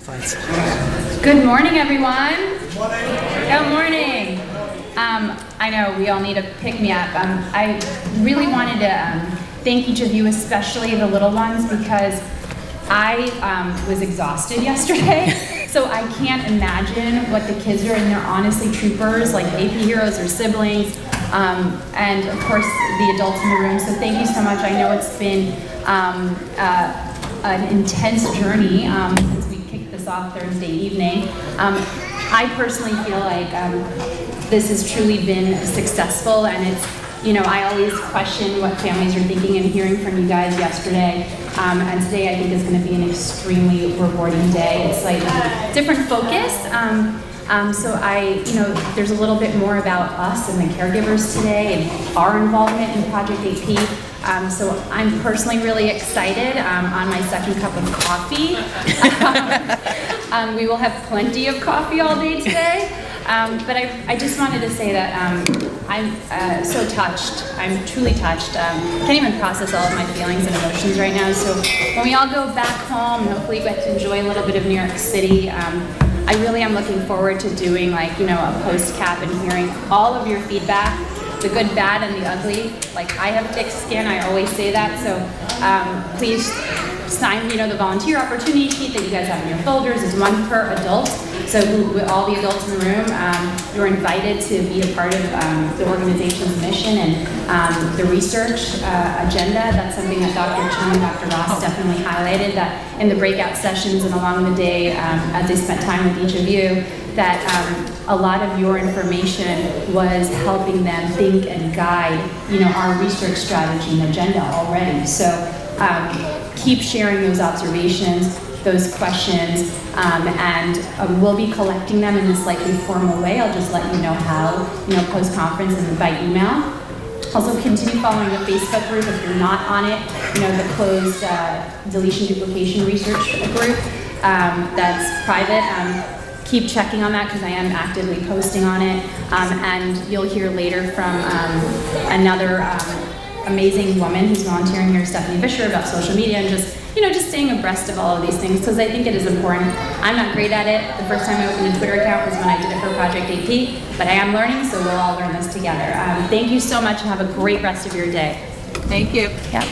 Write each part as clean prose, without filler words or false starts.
slides. Good morning, everyone. Good morning. I know we all need a pick-me-up. I really wanted to thank each of you, especially the little ones, because I was exhausted yesterday. So I can't imagine what the kids are, and they're honestly troopers, like AP heroes or siblings, and of course the adults in the room. So thank you so much. I know it's been an intense journey since we kicked this off Thursday evening. I personally feel like this has truly been successful, and it's, you know, I always question what families are thinking, and hearing from you guys yesterday and today I think is going to be an extremely rewarding day. It's like a different focus. So there's a little bit more about us and the caregivers today and our involvement in Project AP. So I'm personally really excited on my second cup of coffee. We will have plenty of coffee all day today. But I just wanted to say that I'm so touched. I'm truly touched. Can't even process all of my feelings and emotions right now. So when we all go back home and hopefully get to enjoy a little bit of New York City, I really am looking forward to doing a post-cap and hearing all of your feedback, the good, bad, and the ugly. Like, I have thick skin, I always say that. So please sign, the volunteer opportunity sheet that you guys have in your folders. Is one per adult. So with all the adults in the room, you're invited to be a part of the organization's mission and the research agenda. That's something that Dr. Chung and Dr. Ross definitely highlighted, that in the breakout sessions and along the day, as they spent time with each of you, that a lot of your information was helping them think and guide, our research strategy and agenda already. So keep sharing those observations, those questions, and we'll be collecting them in a slightly formal way. I'll just let you know how, post-conference and by email. Also, continue following the Facebook group if you're not on it, the closed deletion duplication research group that's private. Keep checking on that because I am actively posting on it, and you'll hear later from another amazing woman who's volunteering here, Stephanie Fisher, about social media and just staying abreast of all of these things, because I think it is important. I'm not great at it. The first time I opened a Twitter account was when I did it for Project AP, but I am learning, so we'll all learn this together. Thank you so much and have a great rest of your day. Thank you. Yeah.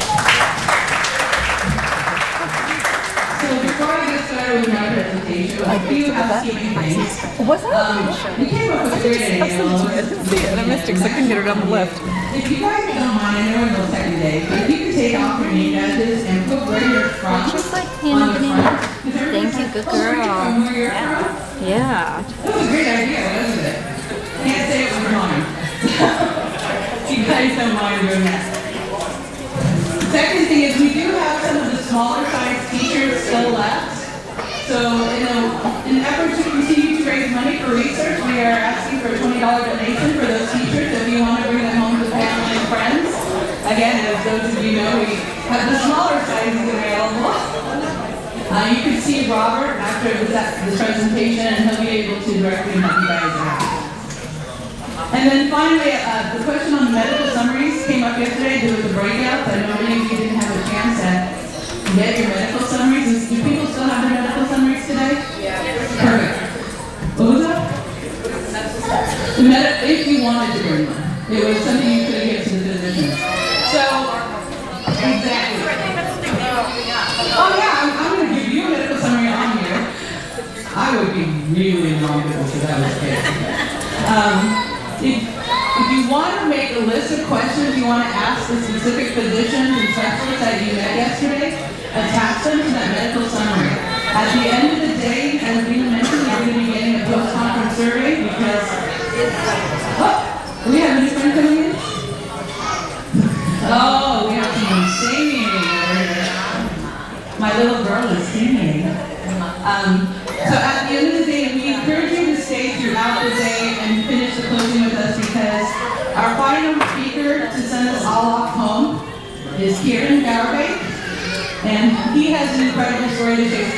So before I get started with my presentation, a few housekeeping things. What's that? We came up with a great idea. I didn't see it. I missed it because I couldn't get it on the left. If you guys don't mind, I know we're no second day, but if you could take off your name badges and put where you're from Just like on the front. Thank you, good girl. Yeah. That was a great idea, wasn't it? Can't say it was mine. You guys don't mind doing that. Second thing is we do have some of the smaller size teachers still left. So in an effort to continue to raise money for research, we are asking for a $20 donation for those teachers if you want to bring them home to family and friends. Again, as those of you know, we have the smaller sizes available. You can see Robert after this presentation, and he'll be able to directly help you guys out. And then finally, the question on the medical summaries came up yesterday due to the breakouts. I know many of you didn't have a chance to get your medical summaries. Do people still have their medical summaries today? Yeah. Perfect. What was that? If you wanted to bring one. It was something you could give to the physician. So, exactly. Oh yeah, I'm going to give you a medical summary on here. I would be really knowledgeable if that was the case. If you want to make a list of questions you want to ask the specific physicians and specialists that you met yesterday, attach them to that medical summary. At the end of the day, as we mentioned, you're going to be getting a post-conference survey because... Oh, do we have a new friend coming in? Oh, we have someone singing over here. My little girl is singing. So at the end of the day, we encourage you to stay throughout the day and finish the closing with us, because our final speaker to send us all off home is Kieran Garibay, and he has an incredible story to share.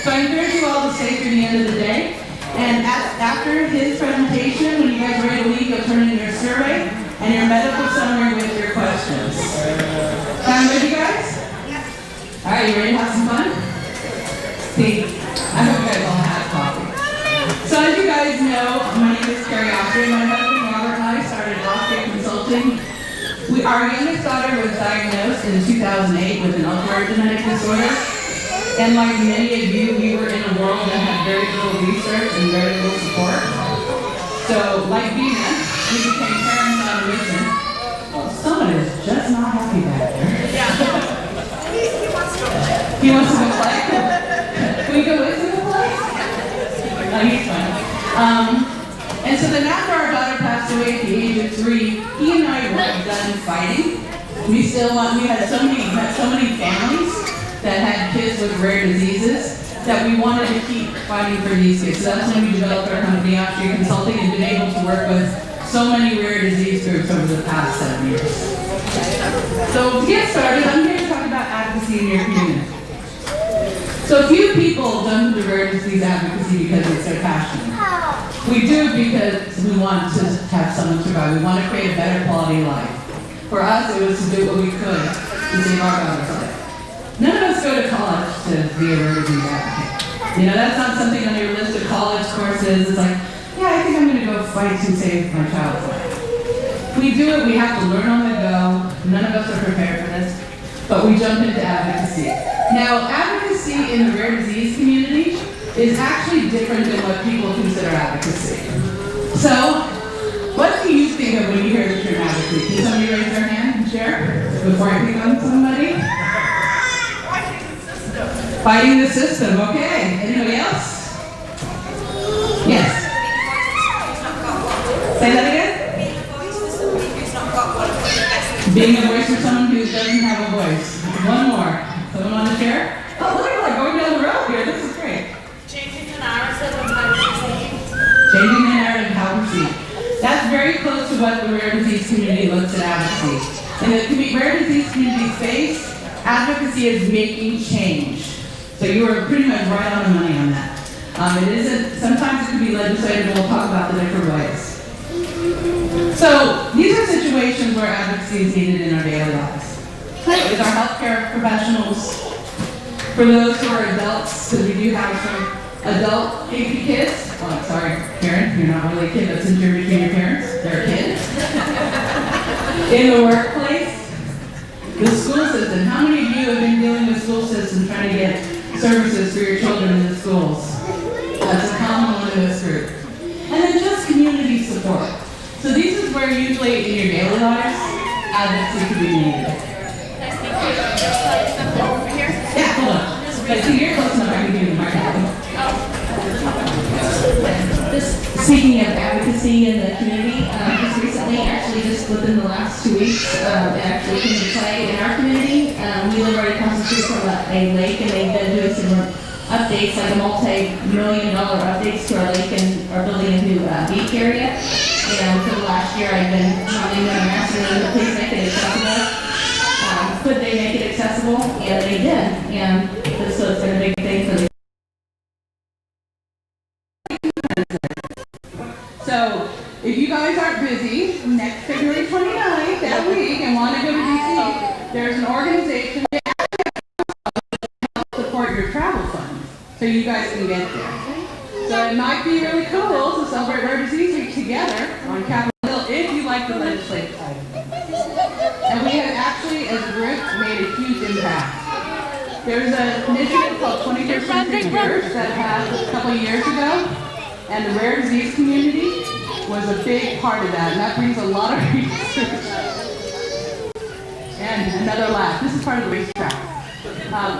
So I encourage you all to stay through the end of the day, and after his presentation, when you guys are ready to leave, you'll turn in your survey and your medical summary with your questions. Sound good, you guys? Yeah. All right, you ready to have some fun? See, I hope you guys all Our youngest daughter was diagnosed in 2008 with an ultra-rare genetic disorder. And like many of you, we were in a world that had very little research and very little support. So, like Vina, we became parents on a mission. Well, someone is just not happy back there. He wants to go play? Can we go with him to play? No, he's fine. And so then after our daughter passed away at the age of 3, he and I were done fighting. We had so many families that had kids with rare diseases that we wanted to keep fighting for these kids. So that's when we developed our company, Advocacy Consulting, and been able to work with so many rare disease groups over the past 7 years. So to get started, I'm here to talk about advocacy in your community. So few people jump into rare disease advocacy because it's their passion. We do it because we want to have someone survive. We want to create a better quality of life. For us, it was to do what we could to save our daughter's life. None of us go to college to be a rare disease advocate. You know, that's not something on your list of college courses. It's like, yeah, I think I'm going to go fight to save my child's life. We do it, we have to learn on the go. None of us are prepared for this, but we jump into advocacy. Now, advocacy in the rare disease community is actually different than what people consider advocacy. So, what do you think of when you hear the term advocacy? Can somebody raise their hand and share before I pick on somebody? Fighting the system, okay. Anybody else? Yes. Say that again? Being a voice for someone who doesn't have a voice. One more. Someone want to share? Oh, look, we're going down the road here. This is great. Changing the narrative of how we see. Changing the narrative of how we see. That's very close to what the rare disease community looks at advocacy. In the rare disease community space, advocacy is making change. So you are pretty much right on the money on that. It isn't, sometimes it can be legislative, and we'll talk about the different ways. So these are situations where advocacy is needed in our daily lives. With our healthcare professionals, for those who are adults, because we do have some adult kids. Oh, sorry, Karen, you're not really a kid, but since you're between your parents, they're a kid. In the workplace, the school system. How many of you have been dealing with school systems trying to get services for your children in the schools? That's a common one in this group. And then just community support. So these is where usually in your daily lives, advocacy could be needed. Yeah, hold on. But see, you're close enough, I can give you the microphone. Speaking of advocacy in the community, just recently, actually just within the last 2 weeks, it actually came to play in our community. We live right across the street from a lake, and they've been doing some updates, like a multi-million-dollar updates to our lake and our building into beach area. And for the last year, I've been telling them and asking them to please make it accessible. Could they make it accessible? And they did. And so it's been a big thing for the. So, if you guys aren't busy, next February 29th, that week, and want to go to DC, there's an organization that helps support your travel funds, so you guys can get there. So it might be really cool to celebrate Rare Disease Week together on Capitol Hill if you like the legislative side. And we have actually, as a group, made a huge impact. There's an initiative called 21st Century Cures that passed a couple of years ago. And the rare disease community was a big part of that, and that brings a lot of research. And another laugh. This is part of the racetrack.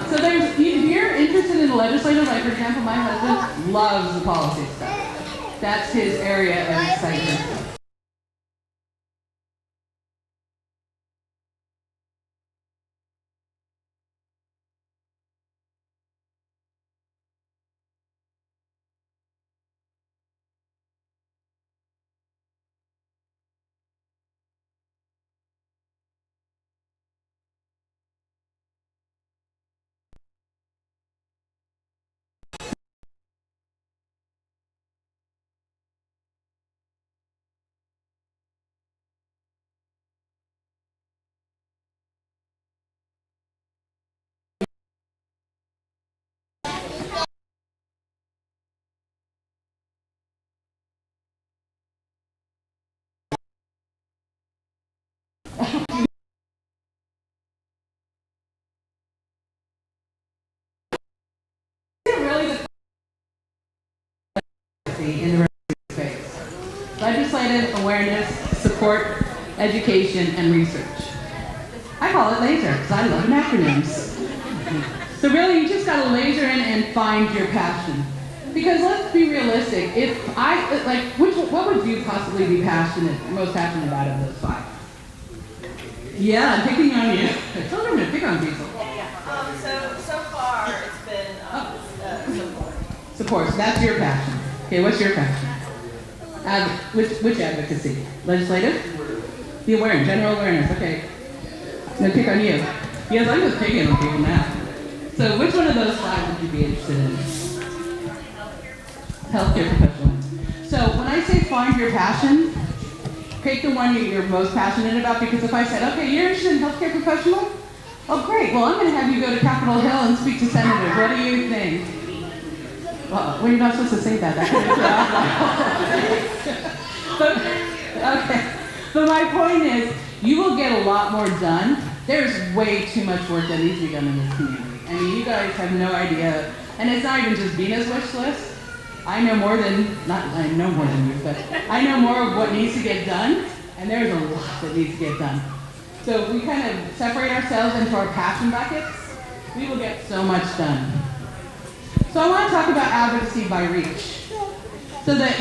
So if you're interested in the legislative, like for example, my husband loves the policy stuff. That's his area of excitement. advocacy in the space. Legislative awareness, support, education, and research. I call it LASER because I love acronyms. So really, you just got to laser in and find your passion. Because let's be realistic. What would you possibly be most passionate about of those 5? Yeah, I'm picking on you. I told them to pick on people. So far it's been support. Support. So that's your passion. Okay, what's your passion? Which advocacy? Legislative? The awareness, general awareness. Okay. I'm gonna pick on you. Yes, I'm just picking on people now. So which one of those 5 would you be interested in? Healthcare professional. So when I say find your passion, pick the one you're most passionate about, because if I said, okay, you're interested in healthcare professional? Oh, great. Well, I'm going to have you go to Capitol Hill and speak to senators. What do you think? Well, you're not supposed to say that. That could be okay. But my point is, you will get a lot more done. There's way too much work that needs to be done in this community. I mean, you guys have no idea. And it's not even just Bina's wish list. I know more than you, but I know more of what needs to get done, and there's a lot that needs to get done. So if we kind of separate ourselves into our passion buckets, we will get so much done. So I want to talk about advocacy by reach, so that,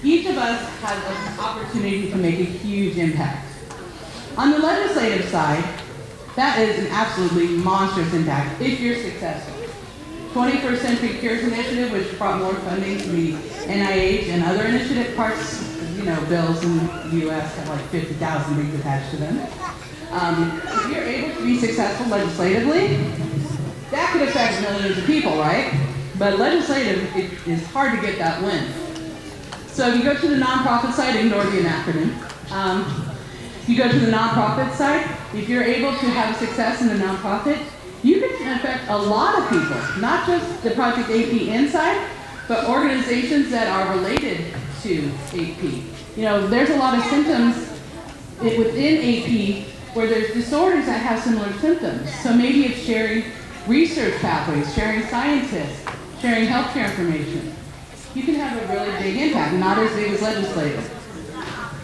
each of us has an opportunity to make a huge impact. On the legislative side, that is an absolutely monstrous impact if you're successful. 21st Century Cures Initiative, which brought more funding to the NIH and other initiative parts, bills in the U.S. have like 50,000 things attached to them. If you're able to be successful legislatively, that could affect millions of people, right? But legislative, it is hard to get that win. So if you go to the nonprofit side, ignore the acronym. You go to the nonprofit side, if you're able to have success in the nonprofit, you can affect a lot of people, not just the Project AP inside, but organizations that are related to AP. There's a lot of symptoms within AP where there's disorders that have similar symptoms. So maybe it's sharing research pathways, sharing scientists, sharing healthcare information. You can have a really big impact, not as big as legislative.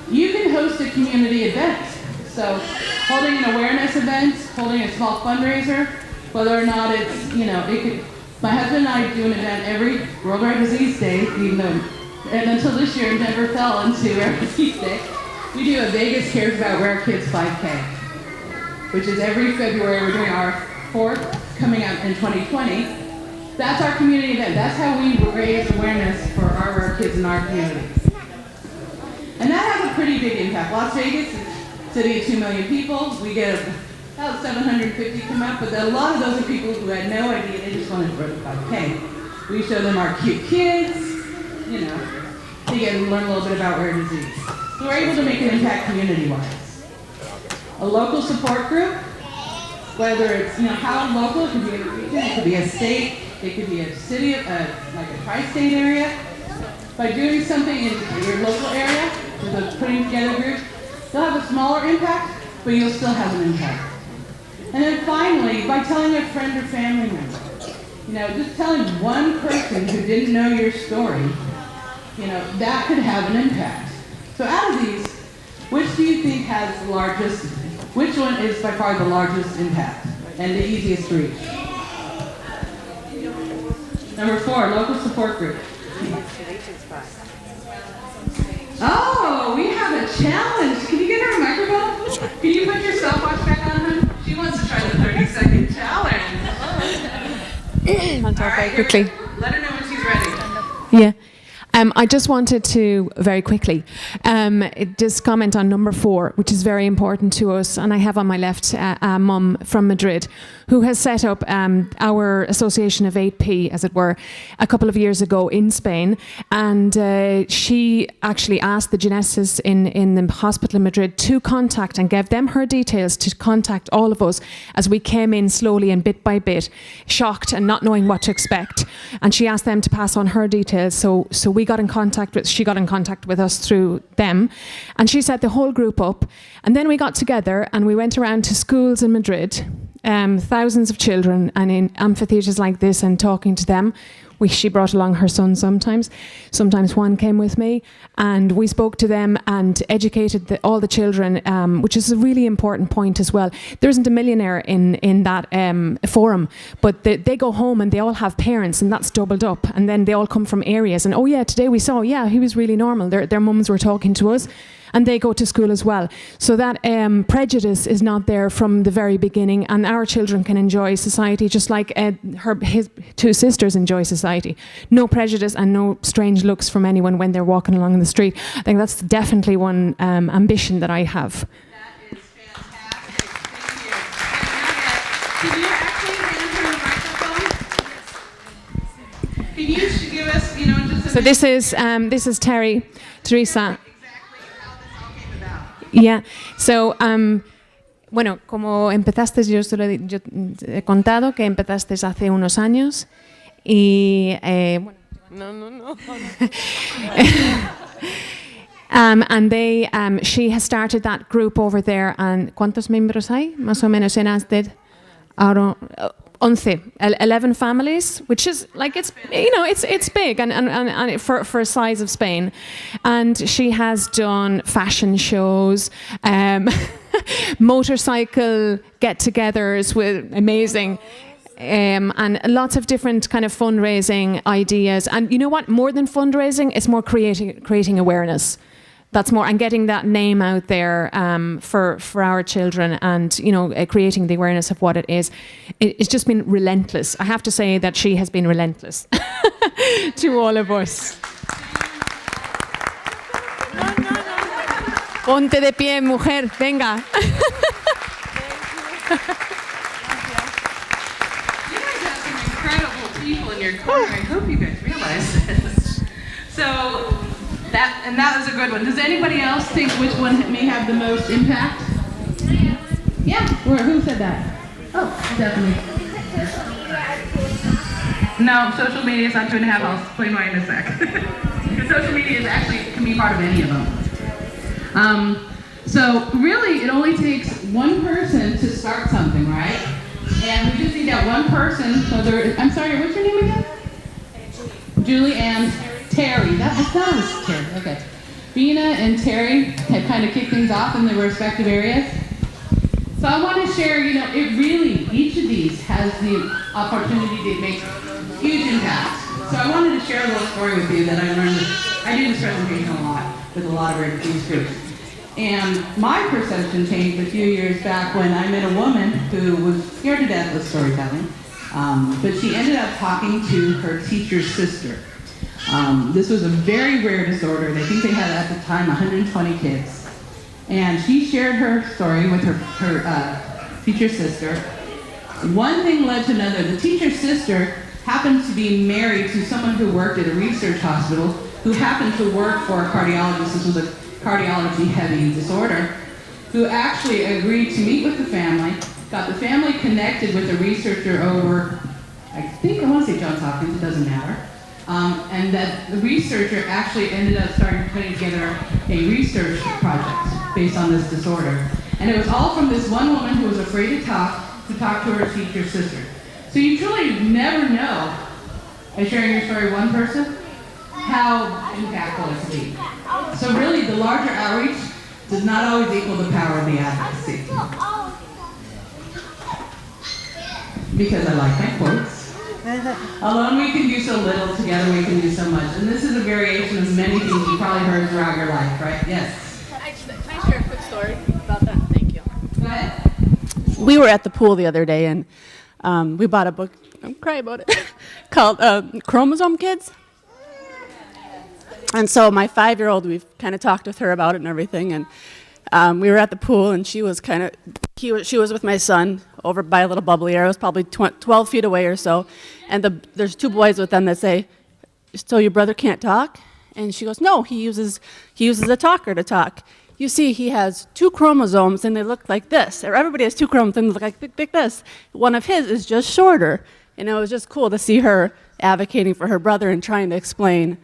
You can host a community event. So holding an awareness event, holding a small fundraiser, whether or not it's, my husband and I do an event every World Rare Disease Day, even though, and until this year it never fell into Rare Disease Day. We do a Vegas Cares About Rare Kids 5K, which is every February. We're doing our 4th, coming out in 2020. That's our community event. That's how we raise awareness for our rare kids in our community. And that has a pretty big impact. Las Vegas is a city of 2 million people. We get about 750 come out, but a lot of those are people who had no idea. They just wanted to run 5K. We show them our cute kids, they get to learn a little bit about rare disease. So we're able to make an impact community-wise. A local support group, whether it's, how local, it could be a region, it could be a state, it could be a city, like a tri-state area. By doing something in your local area, with putting together a group, you'll have a smaller impact, but you'll still have an impact. And then finally, by telling a friend or family member, just telling one person who didn't know your story, that could have an impact. So out of these, which do you think has the largest, which one is by far the largest impact and the easiest to reach? Number 4, local support group. Oh, we have a challenge. Can you get her a microphone? Sure. Can you put your stopwatch back on, hon? She wants to try the 30-second challenge. I'll talk very quickly. Let her know when she's ready. Yeah. I just wanted to, very quickly, just comment on number 4, which is very important to us. And I have on my left a mum from Madrid who has set up our association of 8P, as it were, a couple of years ago in Spain. And she actually asked the geneticists in the hospital in Madrid to contact and gave them her details to contact all of us as we came in slowly and bit by bit, shocked and not knowing what to expect. And she asked them to pass on her details. So she got in contact with us through them, and she set the whole group up. And then we got together and we went around to schools in Madrid, thousands of children, and in amphitheatres like this, and talking to them. She brought along her son sometimes. Sometimes Juan came with me, and we spoke to them and educated all the children, which is a really important point as well. There isn't a millionaire in that forum, but they go home and they all have parents, and that's doubled up. And then they all come from areas, and oh yeah, today we saw, yeah, he was really normal. Their mums were talking to us, and they go to school as well. So that prejudice is not there from the very beginning, and our children can enjoy society just like his two sisters enjoy society. No prejudice and no strange looks from anyone when they're walking along the street. I think that's definitely one ambition that I have. That is fantastic. Thank you. Can you actually hand her a microphone? Can you give us, just a So this is Teresa. exactly how this all came about? Yeah. So, bueno, como empezaste, yo he contado que empezaste hace unos años y bueno. No. And she has started that group over there. And ¿cuántos miembros hay? Más o menos en Asted. Ahora 11 families, which is like it's big and for a size of Spain. And she has done fashion shows, motorcycle get-togethers with amazing. And lots of different kind of fundraising ideas. And you know what? More than fundraising, it's more creating awareness. That's more, and getting that name out there for our children, and creating the awareness of what it is. It's just been relentless. I have to say that she has been relentless to all of us. Ponte de pie, mujer, venga. Incredible people in your corner. I hope you guys realize this. So that was a good one. Does anybody else think which one may have the most impact? Yeah. Who said that? Oh, definitely. No, social media is not 2.5. I'll explain why in a sec. Because social media can be part of any of them. So really, it only takes one person to start something, right? And we just need that one person. I'm sorry, what's your name again? Julie and Terry. That was Terry. Okay. Bina and Terry have kind of kicked things off in their respective areas. So I want to share, each of these has the opportunity to make huge impact. So I wanted to share a little story with you that I learned. I do this presentation a lot with a lot of rare disease groups. And my perception changed a few years back when I met a woman who was scared to death with storytelling. But she ended up talking to her teacher's sister. This was a very rare disorder. I think they had at the time 120 kids. And she shared her story with her teacher's sister. One thing led to another. The teacher's sister happened to be married to someone who worked at a research hospital who happened to work for a cardiologist. This was a cardiology-heavy disorder, who actually agreed to meet with the family, got the family connected with a researcher over, I want to say Johns Hopkins, it doesn't matter. And that the researcher actually ended up putting together a research project based on this disorder. And it was all from this one woman who was afraid to talk to her teacher's sister. So you truly never know, by sharing your story with one person, how impactful it can be. So really, the larger outreach does not always equal the power of the advocacy. Because I like my quotes. Alone we can do so little, together we can do so much. And this is a variation of many things you've probably heard throughout your life, right? Yes? Can I share a quick story about that? Thank you. Go ahead. We were at the pool the other day, and we bought a book, I'm crying about it, called Chromosome Kids. And so my 5-year-old, we've kind of talked with her about it and everything, and we were at the pool, and she was with my son over by a little bubbly area. It was probably 12 feet away or so, and there's 2 boys with them that say, "So your brother can't talk?" And she goes, "No, he uses a talker to talk. You see, he has 2 chromosomes, and they look like this. Or everybody has 2 chromosomes, and they look like this. One of his is just shorter." And it was just cool to see her advocating for her brother and trying to explain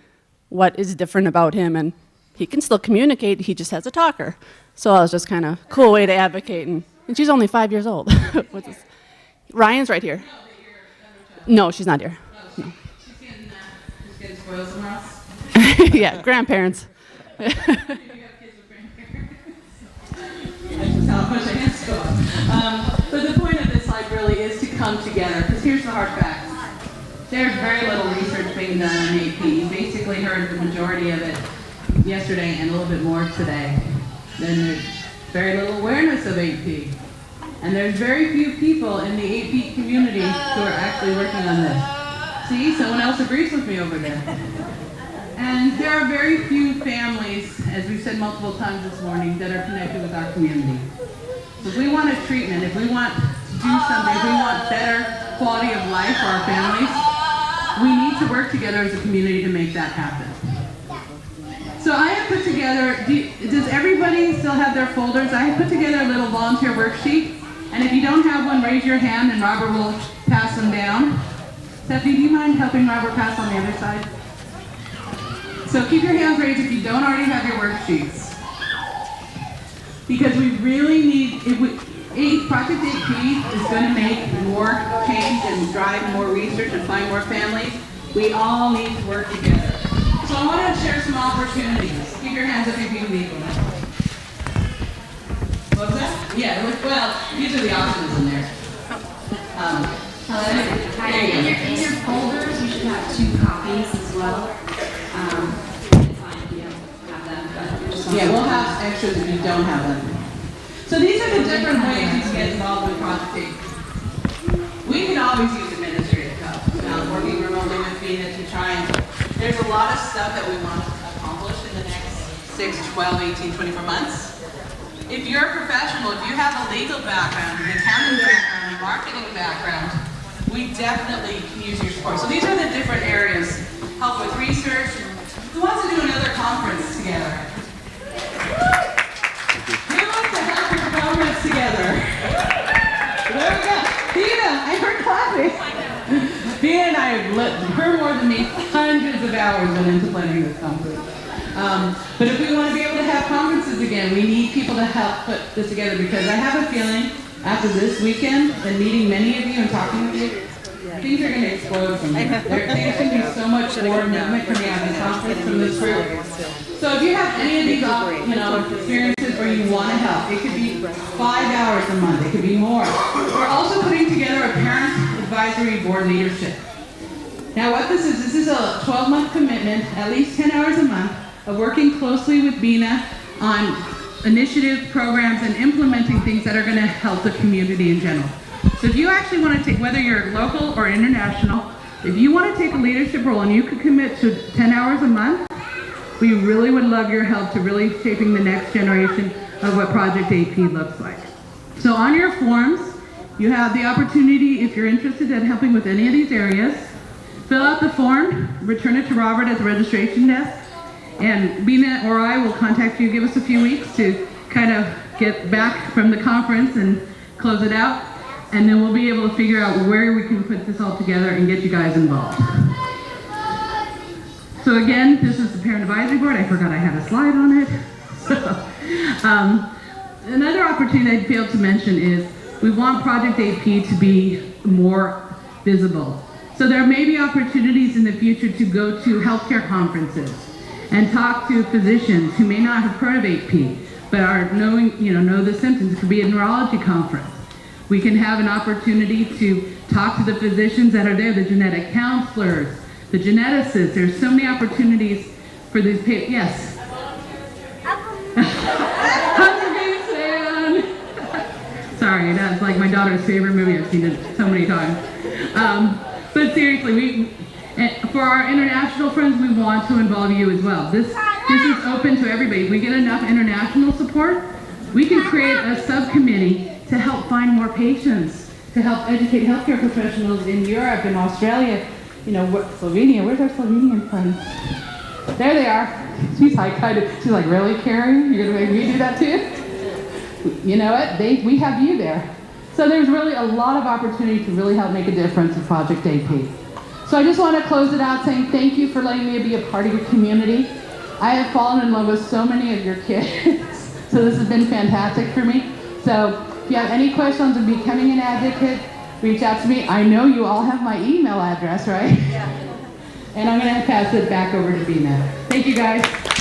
what is different about him, and he can still communicate, he just has a talker. So it was just kind of a cool way to advocate, and she's only 5 years old. Ryan's right here. No, she's not here. No. spoil somewhere else? Yeah, grandparents. That's how much I guess go up. But the point of this slide really is to come together, because here's the hard facts. There's very little research being done on AP. You basically heard the majority of it yesterday and a little bit more today. Then there's very little awareness of AP. And there's very few people in the AP community who are actually working on this. See, someone else agrees with me over there. And there are very few families, as we've said multiple times this morning, that are connected with our community. So if we want a treatment, if we want to do something, if we want better quality of life for our families, we need to work together as a community to make that happen. So I have put together, does everybody still have their folders? I have put together a little volunteer worksheet. And if you don't have one, raise your hand and Robert will pass them down. Stephanie, do you mind helping Robert pass on the other side? So keep your hands raised if you don't already have your worksheets. Because we really need, Project AP is going to make more change and drive more research and find more families. We all need to work together. So I want to share some opportunities. Keep your hands up if you need them. What's that? Yeah, well, these are the options in there. In your folders, you should have 2 copies as well. It's fine if you don't have them, but just Yeah, we'll have extras if you don't have them. So these are the different ways you can get involved with Project AP. We can always use administrative help. Working remotely with Vina to try and, there's a lot of stuff that we want to accomplish in the next 6, 12, 18, 24 months. If you're a professional, if you have a legal background, an accounting background, a marketing background, we definitely can use your support. So these are the different areas. Help with research. Who wants to do another conference together? Who wants to help with a conference together? There we go. Vina, I heard clapping. Vina and I have, her more than me, hundreds of hours went into planning this conference. But if we want to be able to have conferences again, we need people to help put this together, because I have a feeling after this weekend and meeting many of you and talking with you, things are going to explode from here. There's going to be so much more movement coming out of this conference from this group. So if you have any of these experiences where you want to help, it could be 5 hours a month, it could be more. We're also putting together a parent advisory board leadership. Now what this is a 12-month commitment, at least 10 hours a month, of working closely with Bina on initiatives, programs, and implementing things that are going to help the community in general. So if you actually want to take, whether you're local or international, if you want to take a leadership role and you could commit to 10 hours a month, we really would love your help to really shaping the next generation of what Project AP looks like. So on your forms, you have the opportunity, if you're interested in helping with any of these areas, fill out the form, return it to Robert at the registration desk, and Bina or I will contact you, give us a few weeks to kind of get back from the conference and close it out, and then we'll be able to figure out where we can put this all together and get you guys involved. So again, this is the Parent Advisory Board. I forgot I had a slide on it. So, another opportunity I failed to mention is we want Project AP to be more visible. So there may be opportunities in the future to go to healthcare conferences and talk to physicians who may not have heard of AP, but are know the symptoms. It could be a neurology conference. We can have an opportunity to talk to the physicians that are there, the genetic counselors, the geneticists. There's so many opportunities for these patients. Yes? Sorry, that's like my daughter's favorite movie. I've seen it so many times. But seriously, for our international friends, we want to involve you as well. This is open to everybody. If we get enough international support, we can create a subcommittee to help find more patients, to help educate healthcare professionals in Europe and Australia. Slovenia, where's our Slovenian friends? There they are. She's like, really, Carrie? You're gonna make me do that too? You know what? We have you there. So there's really a lot of opportunity to really help make a difference in Project AP. So I just want to close it out saying thank you for letting me be a part of your community. I have fallen in love with so many of your kids. So this has been fantastic for me. So if you have any questions on becoming an advocate, reach out to me. I know you all have my email address, right? Yeah. And I'm going to pass it back over to Bina. Thank you, guys.